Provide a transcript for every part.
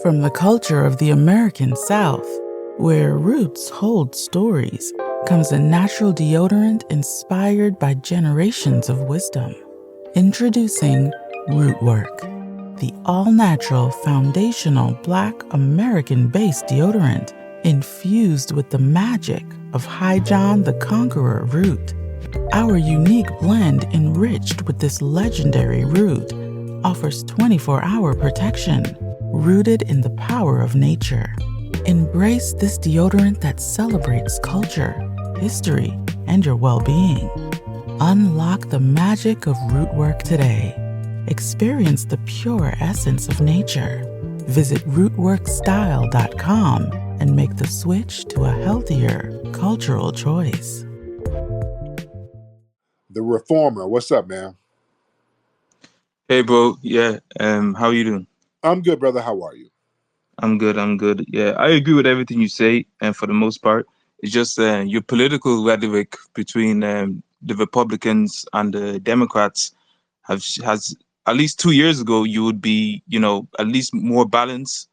From the culture of the American South, where roots hold stories, comes a natural deodorant inspired by generations of wisdom. Introducing Rootwork, the all-natural foundational Black American-based deodorant infused with the magic of High John the Conqueror root. Our unique blend enriched with this legendary root offers 24-hour protection, rooted in the power of nature. Embrace this deodorant that celebrates culture, history, and your well-being. Unlock the magic of Rootwork today. Experience the pure essence of nature. Visit rootworkstyle.com and make the switch to a healthier cultural choice. The Reformer, what's up, man? Hey, bro. Yeah. How you doing? I'm good, brother. How are you? I'm good. Yeah, I agree with everything you say, and for the most part, it's just your political rhetoric between the Republicans and the Democrats has at least 2 years ago you would be at least more balanced,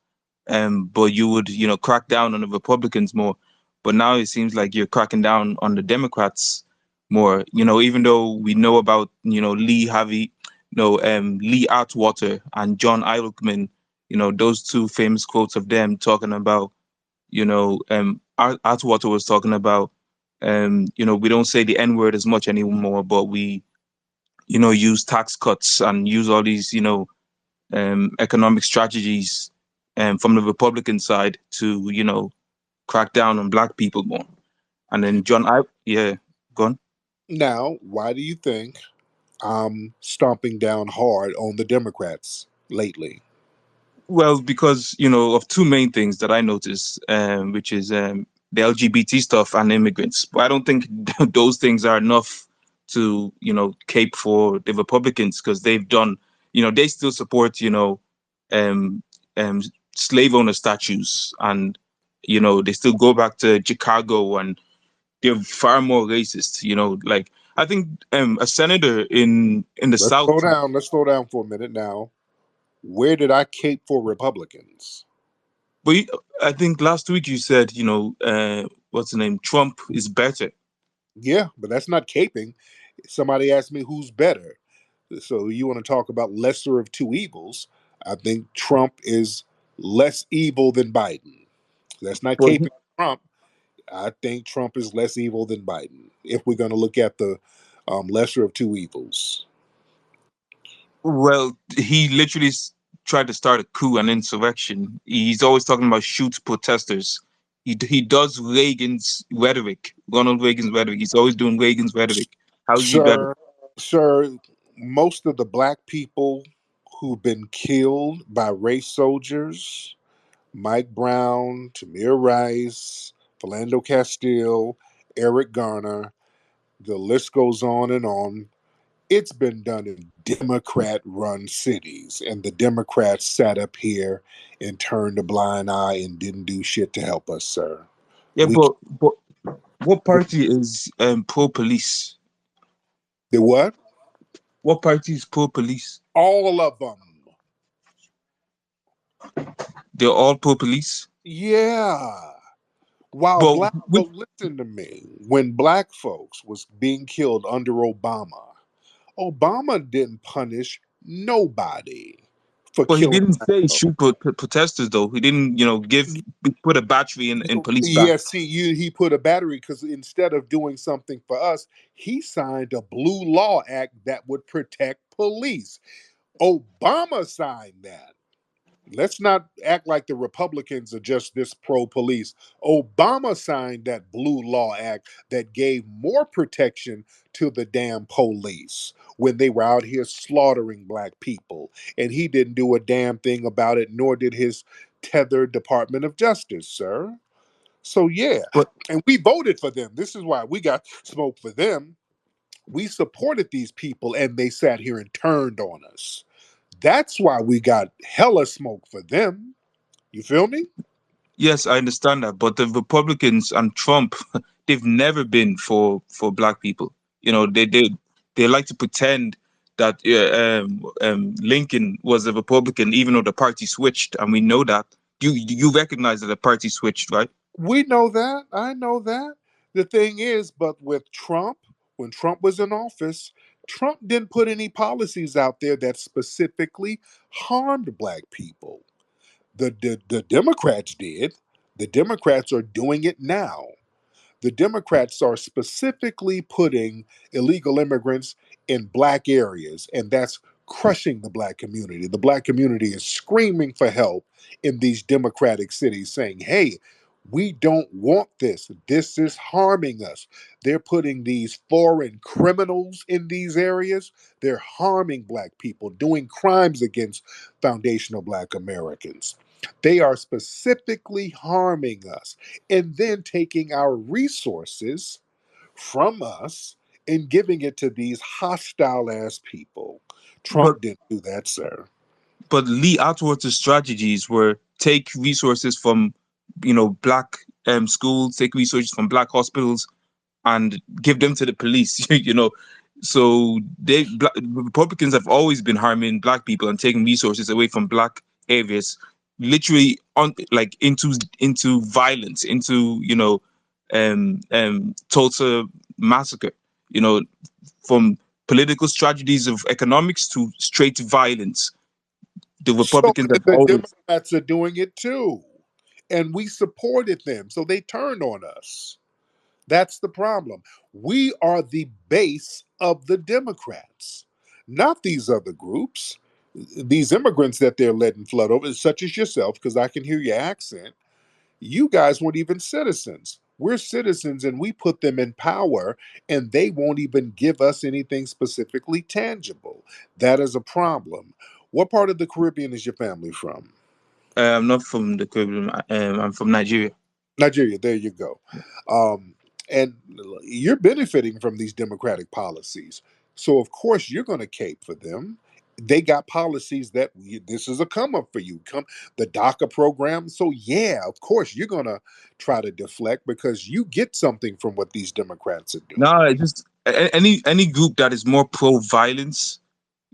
but you would crack down on the Republicans more. But now it seems like you're cracking down on the Democrats more. Even though we know about Lee Harvey, Lee Atwater and John Eilkman. Those two famous quotes of them talking about, Atwater was talking about, we don't say the N-word as much anymore, but we, use tax cuts and use all these, economic strategies from the Republican side to, crack down on Black people more. And then go on. Now, why do you think I'm stomping down hard on the Democrats lately? Well, because of two main things that I noticed, which is the LGBT stuff and immigrants. But I don't think those things are enough to cape for the Republicans, because they've done they still support um, slave owner statues, and they still go back to Chicago, and they're far more racist. Like I think a senator in the South. Let's slow down for a minute now. Where did I cape for Republicans? But I think last week you said, what's the name? Trump is better. Yeah, but that's not caping. Somebody asked me who's better. So you want to talk about lesser of two evils? I think Trump is less evil than Biden. That's not Well, caping Trump. I think Trump is less evil than Biden, if we're going to look at the lesser of two evils. Well, he literally tried to start a coup and insurrection. He's always talking about shoot protesters. He does Reagan's rhetoric, Ronald Reagan's rhetoric. He's always doing Reagan's rhetoric. How's he better? Sir, most of the Black people who've been killed by race soldiers, Mike Brown, Tamir Rice, Philando Castile, Eric Garner, the list goes on and on. It's been done in Democrat-run cities, and the Democrats sat up here and turned a blind eye and didn't do shit to help us, sir. Yeah, but what party is pro-police? The what? What party is pro-police? All of them. They're all pro-police? Yeah. While Black folks, listen to me, when Black folks was being killed under Obama didn't punish nobody for killing. He didn't say shoot protesters, though. He didn't, put a battery in police back. Yes, he put a battery, because instead of doing something for us, he signed a blue law act that would protect police. Obama signed that. Let's not act like the Republicans are just this pro-police. Obama signed that blue law act that gave more protection to the damn police when they were out here slaughtering Black people. And he didn't do a damn thing about it, nor did his tethered Department of Justice, sir. So yeah, and we voted for them. This is why we got smoke for them. We supported these people, and they sat here and turned on us. That's why we got hella smoke for them. You feel me? Yes, I understand that. But the Republicans and Trump, they've never been for Black people. They like to pretend that Lincoln was a Republican, even though the party switched, and we know that. You recognize that the party switched, right? We know that. I know that. The thing is, but with Trump, when Trump was in office, Trump didn't put any policies out there that specifically harmed black people. The Democrats did. The Democrats are doing it now. The Democrats are specifically putting illegal immigrants in black areas, and that's crushing the black community. The black community is screaming for help in these Democratic cities, saying, hey, we don't want this. This is harming us. They're putting these foreign criminals in these areas. They're harming black people, doing crimes against foundational black Americans. They are specifically harming us and then taking our resources from us and giving it to these hostile ass people. But Trump didn't do that, sir. Lee Atwater's strategies were take resources from black schools, take resources from black hospitals, and give them to the police. So Republicans have always been harming black people and taking resources away from black areas, literally on like into violence, into Tulsa massacre. You know, from political strategies of economics to straight violence. The So Republicans have the always. Democrats are doing it too. And we supported them. So they turned on us. That's the problem. We are the base of the Democrats, not these other groups. These immigrants that they're letting flood over, such as yourself, because I can hear your accent. You guys weren't even citizens. We're citizens and we put them in power, and they won't even give us anything specifically tangible. That is a problem. What part of the Caribbean is your family from? I'm not from the Caribbean. I'm from Nigeria. Nigeria, there you go. Um, and you're benefiting from these democratic policies. So, of course, you're going to cape for them. They got policies that this is a come up for you. Come the DACA program. So, yeah, of course, you're going to try to deflect because you get something from what these Democrats are doing. No, it's just any group that is more pro violence,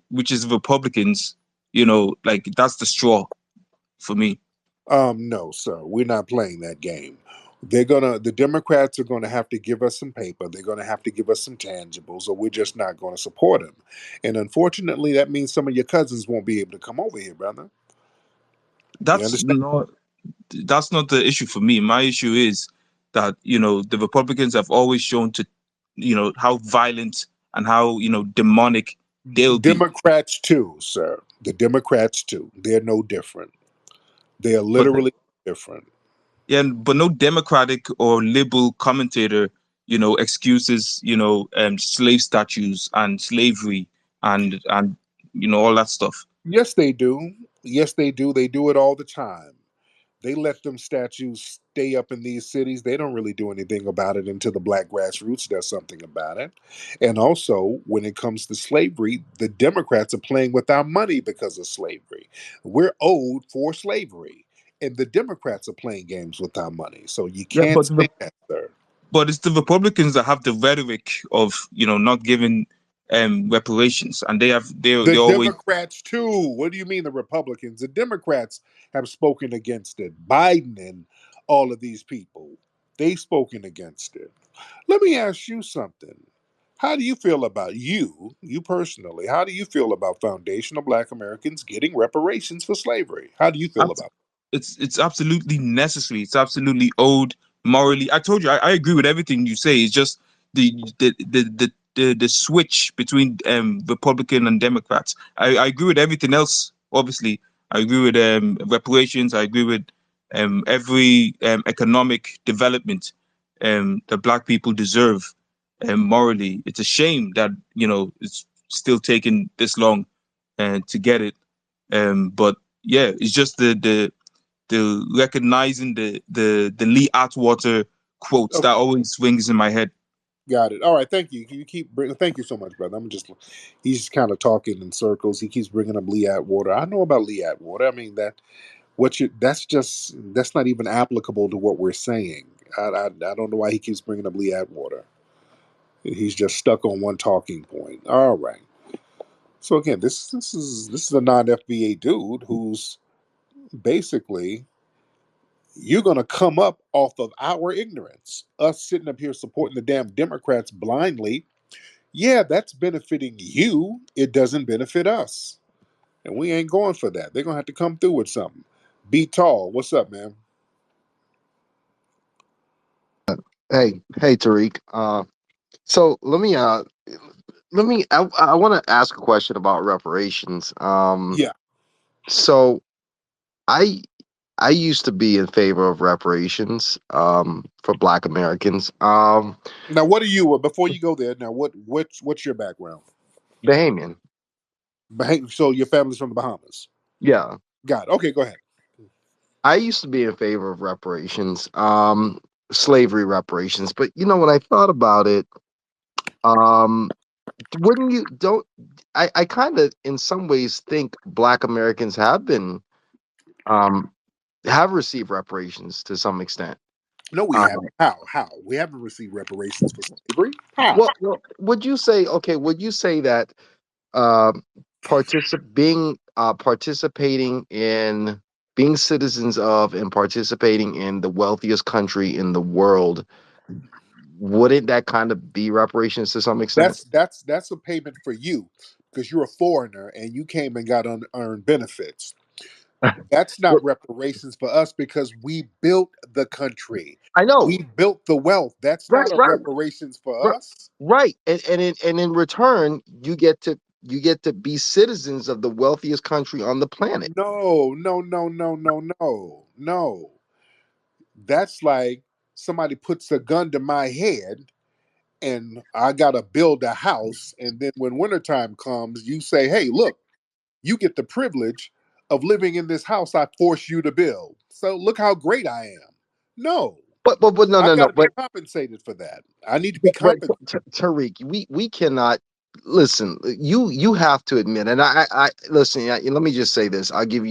which is Republicans. Like that's the straw for me. No, sir, we're not playing that game. The Democrats are gonna have to give us some paper. They're gonna have to give us some tangibles, or we're just not gonna support them. And unfortunately, that means some of your cousins won't be able to come over here, brother. You That's understand? not that's not the issue for me. My issue is that the Republicans have always shown to how violent and how demonic they'll be. Democrats too, sir. The Democrats too. They're no different. They are But literally different. yeah, but no Democratic or liberal commentator, excuses, slave statues and slavery and all that stuff. Yes, they do. Yes, they do. They do it all the time. They let them statues stay up in these cities. They don't really do anything about it until the black grassroots does something about it. And also, when it comes to slavery, the Democrats are playing with our money because of slavery. We're owed for slavery, and the Democrats are playing games with our money. So you Yeah, can't say that, sir. but it's the Republicans that have the rhetoric of not giving reparations, and they The always. Democrats, too. What do you mean the Republicans? The Democrats have spoken against it. Biden and all of these people, they've spoken against it. Let me ask you something. How do you feel about you personally? How do you feel about foundational black Americans getting reparations for slavery? How do you feel about It's absolutely necessary. It's absolutely owed morally. I told you, I agree with everything you say. It's just the switch between Republican and Democrats. I agree with everything else. Obviously, I agree with reparations. I agree with every economic development that Black people deserve morally. It's a shame that it's still taking this long to get it. But yeah, it's just the recognizing the Lee Atwater quotes it? that always swings in my head. Got it. All right. Thank you. You keep bringing. Thank you so much, brother. He's kind of talking in circles. He keeps bringing up Lee Atwater. I know about Lee Atwater. I mean that that's not even applicable to what we're saying. I don't know why he keeps bringing up Lee Atwater. He's just stuck on one talking point. All right. So again, this is a non FBA dude who's basically, you're going to come up off of our ignorance, us sitting up here supporting the damn Democrats blindly. Yeah, that's benefiting you. It doesn't benefit us, and we ain't going for that. They're gonna have to come through with something. Be tall. What's up, man? Hey, Tariq. So I want to ask a question about reparations. Yeah. So I I used to be in favor of reparations for Black Americans. Now, what are you? Before you go there, now what's your background? Bahamian. So your family's from the Bahamas. Yeah, Got it. Okay, go ahead. I used to be in favor of reparations, slavery reparations. But when I thought about it, um, wouldn't you don't I kind of in some ways think Black Americans um have received reparations to some extent. No, we Uh, haven't. How? We haven't received reparations for slavery. How? would you say okay? Would you say that uh, participating in being citizens of and participating in the wealthiest country in the world, wouldn't that kind of be reparations to some extent? That's a payment for you because you're a foreigner and you came and got unearned benefits. That's not Well, reparations for us because we built the country. I know, We built the wealth. That's right, not a right, reparations for right, us. right, and in return, you get to be citizens of the wealthiest country on the planet. No, no, no, no, no, no, no. That's like somebody puts a gun to my head and I gotta build a house. And then when wintertime comes, you say, hey, look, you get the privilege of living in this house I forced you to build. So look how great I am. No, But no, I no, got no. to be compensated for that. I need to be But compensated. Tariq, we cannot listen. You have to admit, and I listen. Let me just say this. I give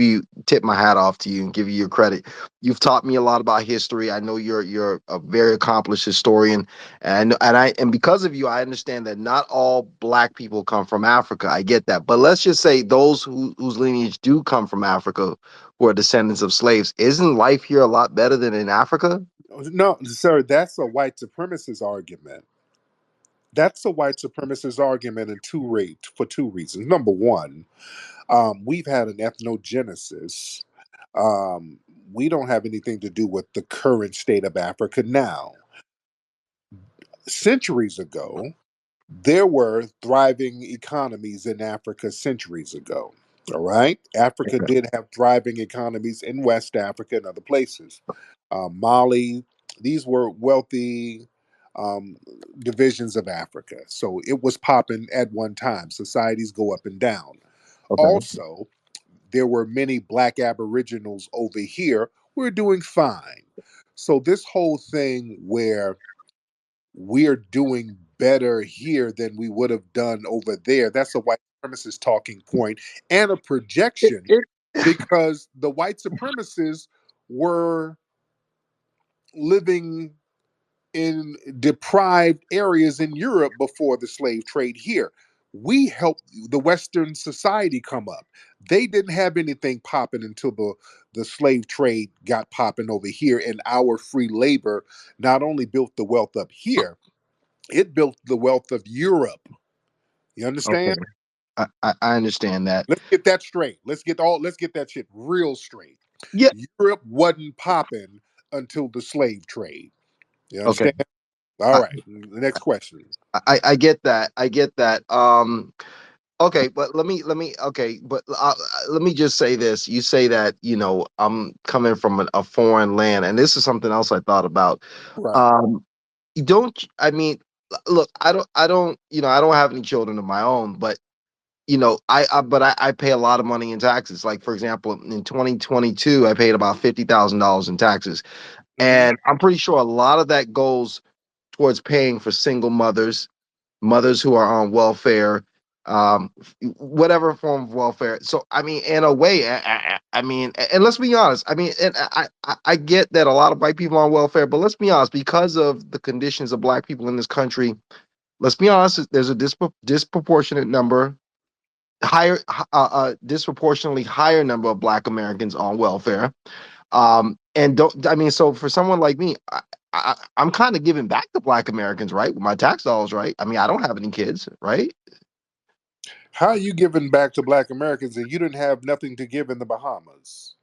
you tip my hat off to you and give you your credit. You've taught me a lot about history. I know you're a very accomplished historian, and because of you, I understand that not all Black people come from Africa. I get that, but let's just say those whose lineage do come from Africa, who are descendants of slaves. Isn't life here a lot better than in Africa? No, sir, that's a white supremacist argument. That's a white supremacist argument in for two reasons. Number one, we've had an ethnogenesis. Um, we don't have anything to do with the current state of Africa now. Centuries ago, there were thriving economies in Africa centuries ago. All right. Africa did have thriving economies in West Africa and other places. Mali, these were wealthy um, divisions of Africa. So it was popping at one time. Societies go up and down. Okay. Also, there were many Black Aboriginals over here who are doing fine. So this whole thing where we're doing better here than we would have done over there. That's a white supremacist talking point and a It, projection it, because the white supremacists were living in deprived areas in Europe before the slave trade here. We helped the Western society come up. They didn't have anything popping until the slave trade got popping over here, and our free labor not only built the wealth up here, it built the wealth of Europe. You okay. understand? I understand that. Let's get that straight. Let's get that shit real straight. Yeah. Europe wasn't popping until the slave trade. You Okay. understand? All I, right. The next question. I get that. I get that. Okay, but let me just say this. You say that I'm coming from a foreign land, and this is something else I thought about. Right. Um, you don't. I mean, look, I don't have any children of my own, but I pay a lot of money in taxes. Like for example, in 2022, I paid about $50,000 in taxes, Hmm. and I'm pretty sure a lot of that goes towards paying for single mothers who are on welfare, whatever form of welfare. So, I mean, in a way, I mean, and let's be honest. I mean, and I get that a lot of white people are on welfare, but let's be honest, because of the conditions of Black people in this country, let's be honest, there's a disproportionate number, disproportionately higher number of Black Americans on welfare. And don't I mean so for someone like me, I'm kind of giving back to Black Americans, right, with my tax dollars, right? I mean, I don't have any kids, right? How are you giving back to Black Americans and you didn't have nothing to give in the Bahamas?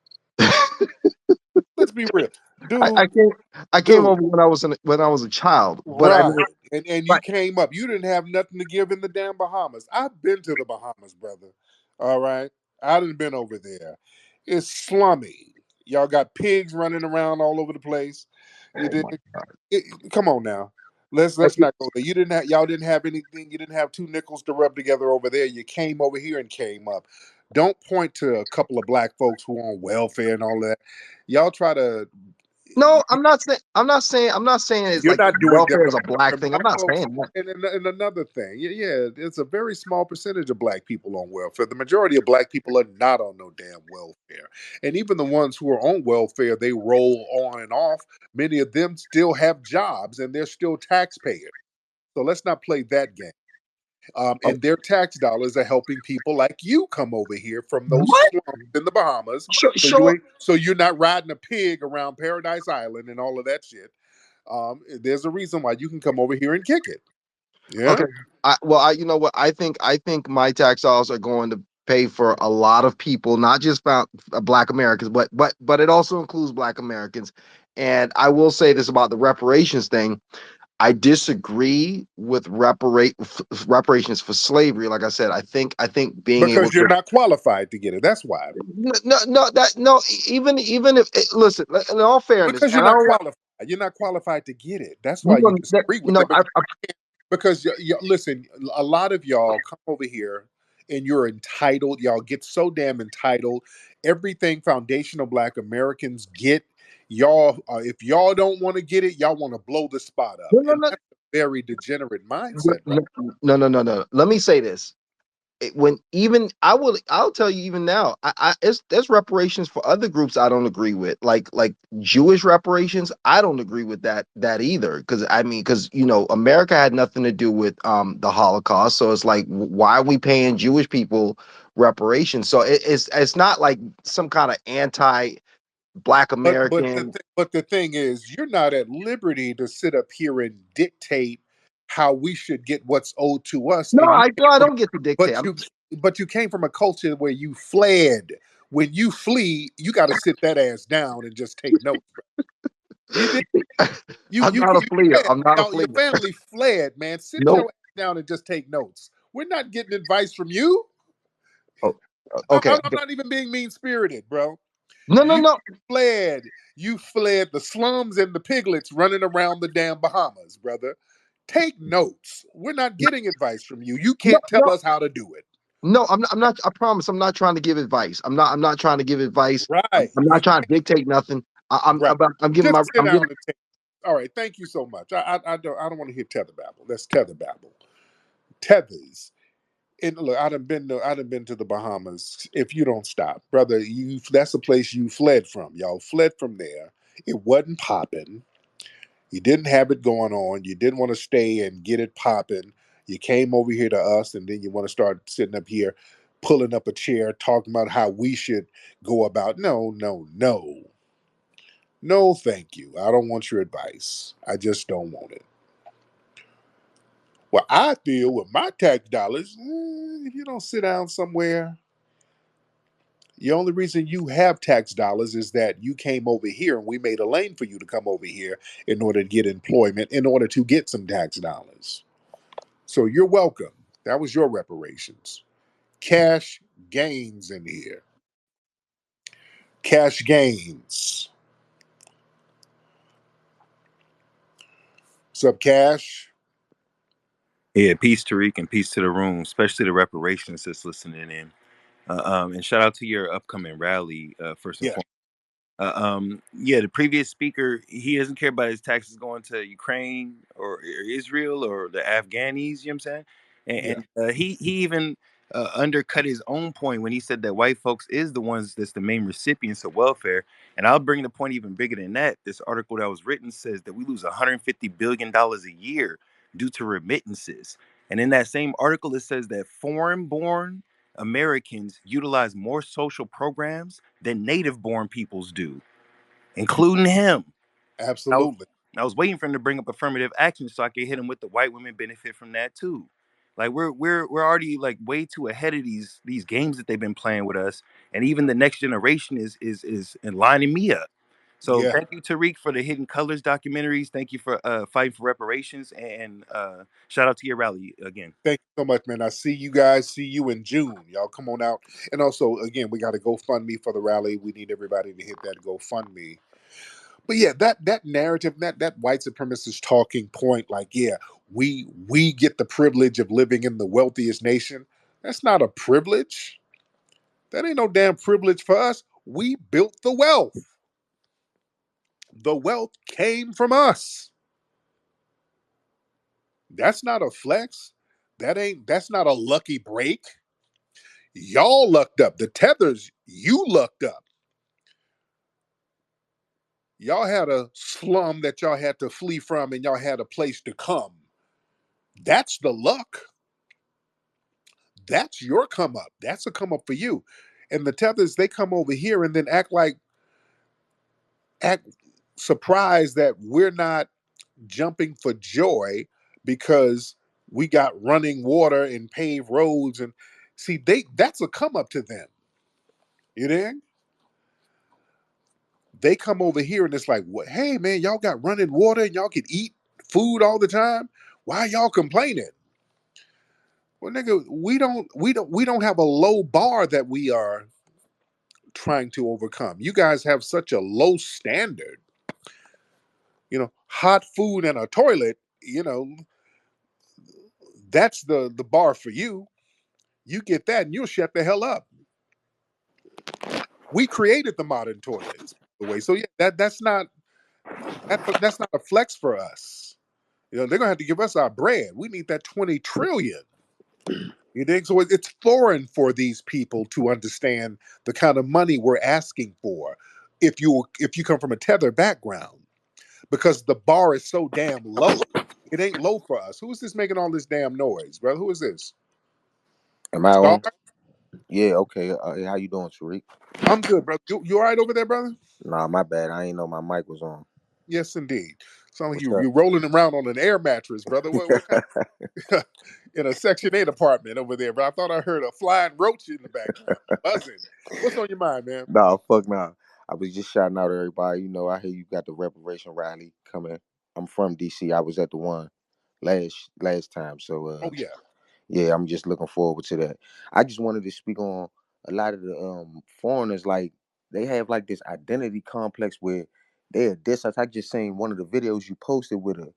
Let's be real, I, dude. I came I came Dude, over when I was a child, but I right. mean, And you right. came up. You didn't have nothing to give in the damn Bahamas. I've been to the Bahamas, brother. All right. I done been over there. It's slummy. Y'all got pigs running around all over the place. You Oh did my come on now. Let's God. not go there. You didn't have y'all didn't have anything. You didn't have two nickels to rub together over there. You came over here and came up. Don't point to a couple of black folks who are on welfare and all that. Y'all try to No, I'm not saying it's you're like not doing that, welfare is but a Black the thing. I'm black not folks, saying that. and another thing, yeah, it's a very small percentage of black people on welfare. The majority of black people are not on no damn welfare, and even the ones who are on welfare, they roll on and off. Many of them still have jobs, and they're still taxpayers. So let's not play that game. Oh, And their tax dollars are helping people like you come over here from those what? slums in the Bahamas. Show. So you're not riding a pig around Paradise Island and all of that shit. There's a reason why you can come over here and kick it. Yeah, Okay. You know what? I think my tax dollars are going to pay for a lot of people, not just about Black Americans, but it also includes Black Americans. And I will say this about the reparations thing. I disagree with reparations for slavery. Like I said, I think being able because you're to not qualified to get it. That's why. no, even if listen, in all fairness, Because you're and I not don't want qualified. You're not qualified to get it. That's you why you know that disagree with no, it. Because listen, a lot of y'all come over here and you're entitled. Y'all get so damn entitled. Everything foundational Black Americans get, y'all. If y'all don't want to get it, y'all want to blow the spot up, no, and no, that's a very degenerate mindset, bro. no, no. Let me say this. When even I'll tell you even now, there's reparations for other groups I don't agree with, like Jewish reparations. I don't agree with that either, because I mean, because America had nothing to do with the Holocaust, so it's like, why are we paying Jewish people reparations? So it's not like some kind of anti-Black American. But the thing is, you're not at liberty to sit up here and dictate how we should get what's owed to us. No, And you no, I don't get to dictate. but you came from a culture where you fled. When you flee, you got to sit that ass down and just take notes, bro. You did. I'm not a You fleer. fled. I'm not a Your fleer. family fled, man. Sit your Nope. ass down and just take notes. We're not getting advice from you. Oh, okay. I'm not even being mean spirited, bro. No, no, You no. fled. You fled the slums and the piglets running around the damn Bahamas, brother. Take notes. We're not getting advice from you. You No, can't tell no. us how to do it. No, I'm not. I promise. I'm not trying to give advice. I'm not trying to give advice. Right. I'm not trying to dictate nothing. Right. I'm giving Just my. sit I'm down giving. and take. All right. Thank you so much. I don't want to hear tether babble. That's tether babble. Tethers. And look, I done been to the Bahamas. If you don't stop, brother, that's a place you fled from. Y'all fled from there. It wasn't popping. You didn't have it going on. You didn't want to stay and get it popping. You came over here to us, and then you want to start sitting up here, pulling up a chair, talking about how we should go about. No, no, no, no. Thank you. I don't want your advice. I just don't want it. Well, I feel with my tax dollars, if you don't sit down somewhere, the only reason you have tax dollars is that you came over here and we made a lane for you to come over here in order to get employment, in order to get some tax dollars. So you're welcome. That was your reparations. Cash gains in here. Cash gains. What's up, Cash? Yeah, peace, Tariq, and peace to the room, especially the reparations that's listening in. And shout out to your upcoming rally, first and Yeah. foremost. Yeah, the previous speaker, he doesn't care about his taxes going to Ukraine or Israel or the Afghanis, you know what I'm saying? Yeah. He even undercut his own point when he said that white folks is the ones that's the main recipients of welfare. And I'll bring the point even bigger than that. This article that was written says that we lose $150 billion a year due to remittances. And in that same article, it says that foreign born Americans utilize more social programs than native born peoples do, including him. I was, Absolutely. I was waiting for him to bring up affirmative action so I could hit him with the white women benefit from that too. Like we're already like way too ahead of these games that they've been playing with us, and even the next generation is lining me up. So Yeah. thank you, Tariq, for the Hidden Colors documentaries. Thank you for fighting for reparations, and shout out to your rally again. Thank you so much, man. I see you guys. See you in June. Y'all come on out. And also, again, we got to GoFundMe for the rally. We need everybody to hit that GoFundMe. But yeah, that narrative, that white supremacist talking point, like, yeah, we get the privilege of living in the wealthiest nation. That's not a privilege. That ain't no damn privilege for us. We built the wealth. The wealth came from us. That's not a flex. That's not a lucky break. Y'all lucked up. The tethers, you lucked up. Y'all had a slum that y'all had to flee from and y'all had a place to come. That's the luck. That's your come up. That's a come up for you. And the tethers, they come over here and then act surprised that we're not jumping for joy because we got running water and paved roads. And see, that's a come up to them. You know? They come over here and it's like, what? Hey man, y'all got running water and y'all can eat food all the time. Why y'all complaining? Well, nigga, we don't have a low bar that we are trying to overcome. You guys have such a low standard. Hot food and a toilet. That's the bar for you. You get that and you'll shut the hell up. We created the modern toilets, by the way. So yeah, that's not a flex for us. They're gonna have to give us our bread. We need that 20 trillion. You dig? So it's foreign for these people to understand the kind of money we're asking for if you come from a tether background, because the bar is so damn low. It ain't low for us. Who is this making all this damn noise, brother? Who is this? Am I Star? on? Yeah, okay. Hey, how you doing, Tariq? I'm good, brother. You all right over there, brother? Nah, my bad. I ain't know my mic was on. Yes, indeed. Sound like What's you're rolling around on an air mattress, brother. What kind up? of in a Section 8 apartment over there, bro? I thought I heard a flying roach in the background buzzing. What's on your mind, man? Nah, fuck nah. I was just shouting out everybody. I hear you got the reparation rally coming. I'm from DC. I was at the one last time. So Oh yeah. yeah, I'm just looking forward to that. I just wanted to speak on a lot of the foreigners. Like, they have like this identity complex where they're this. I just seen one of the videos you posted with a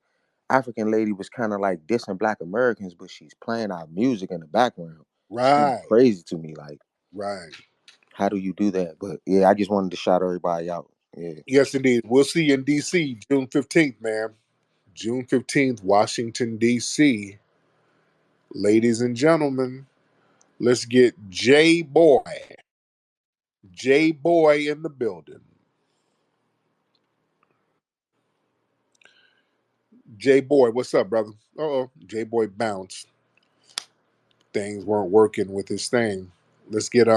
African lady was kind of like dissing Black Americans, but she's playing our music in the background. Seems Right. crazy to me. Like, Right. how do you do that? But yeah, I just wanted to shout everybody out. Yeah. Yes, indeed. We'll see you in DC June 15th, man. June 15th, Washington, DC. Ladies and gentlemen, let's get J Boy. J Boy in the building. J Boy, what's up, brother? Uh-oh. J Boy bounced. Things weren't working with his thing. Let's get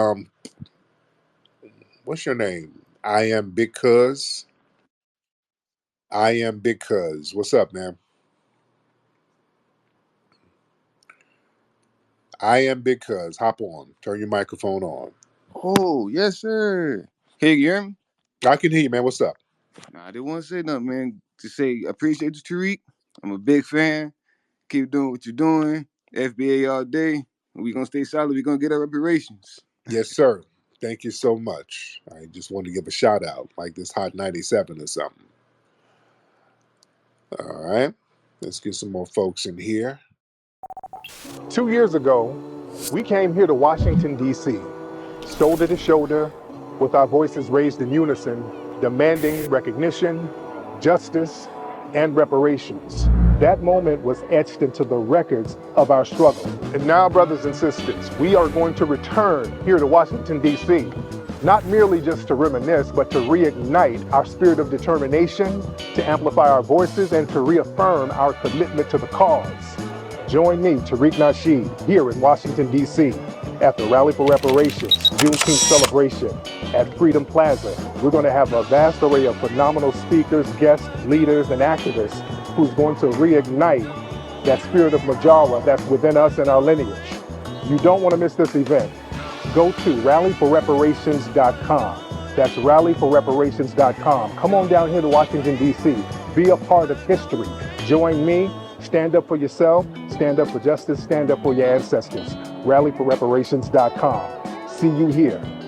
what's your name? I am Big Cuz. I am Big Cuz. What's up, man? I am Big Cuz. Hop on. Turn your microphone on. Oh, yes, sir. Hey, you hear me? I can hear you, man. What's up? Nah, I didn't want to say nothing, man. To say, I appreciate you, Tariq. I'm a big fan. Keep doing what you're doing. FBA all day. We're going to stay solid. We're going to get our reparations. Yes, sir. Thank you so much. I just wanted to give a shout out, like this Hot 97 or something. All right. Let's get some more folks in here. 2 years ago, we came here to Washington, D.C., shoulder to shoulder, with our voices raised in unison, demanding recognition, justice, and reparations. That moment was etched into the records of our struggle. And now, brothers and sisters, we are going to return here to Washington, D.C. not merely just to reminisce, but to reignite our spirit of determination, to amplify our voices, and to reaffirm our commitment to the cause. Join me, Tariq Nasheed, here in Washington, D.C. at the Rally for Reparations Juneteenth celebration at Freedom Plaza. We're going to have a vast array of phenomenal speakers, guests, leaders, and activists who's going to reignite that spirit of Majawa that's within us and our lineage. You don't want to miss this event. Go to rallyforreparations.com. That's rallyforreparations.com. Come on down here to Washington, D.C. Be a part of history. Join me. Stand up for yourself. Stand up for justice. Stand up for your ancestors. Rallyforreparations.com. See you here.